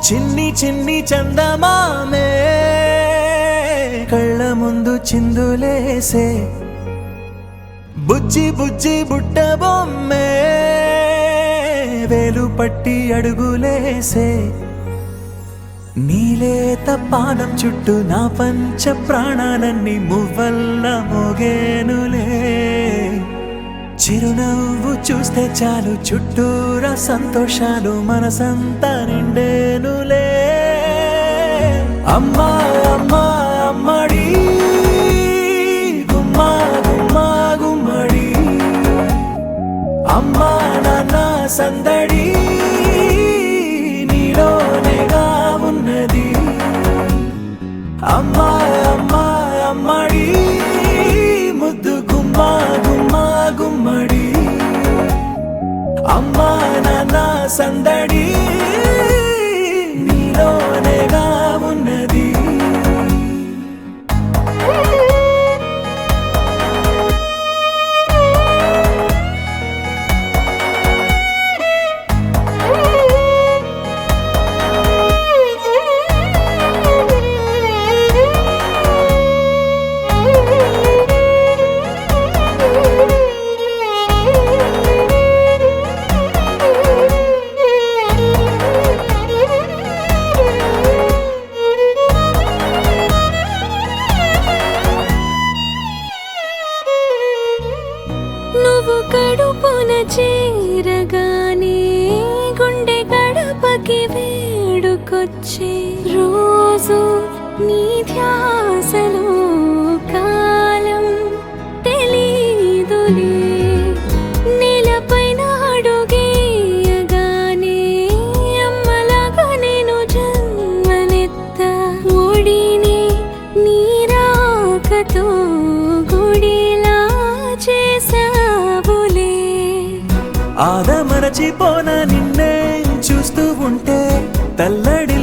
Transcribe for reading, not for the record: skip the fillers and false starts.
చిన్ని చిన్ని చందమామే కళ్ళ ముందు చిందులేసే బుజ్జి బుజ్జి బుట్ట బొమ్మే వేలు పట్టి అడుగులేసే నీలేత పానం చుట్టూ నా పంచ ప్రాణాలన్నీ మువ్వల్ల మోగేనులే చిరునవ్వు చూస్తే చాలు చుట్టూరా సంతోషాలు మనసంతా నిండేనులే అమ్మా అమ్మా అమ్మడి గుమ్మా గుమ్మా గుమ్మడి అమ్మా నాన్న సందడి నీలోనేగా ఉన్నది అమ్మా అమ్మా అమ్మడి ముద్దు గుమ్మా గుమ్మా గుమ్మడి అమ్మా నాన్న సందడి నీలోనేగా ఉన్నది నువ్వు కడుపున చేరగానే గుండె గడపకి వేడుకొచ్చే రోజు నీ ధ్యాసలో కాలం తెలీదులే నేలపైన అడుగేయగానే అమ్మలాగా నేను జన్మనెత్త ఒడిని నీ రాకతో గుడిలా చేసావులే ఆదమరచిపోన నిన్నే చూస్తూ ఉంటే తల్లడి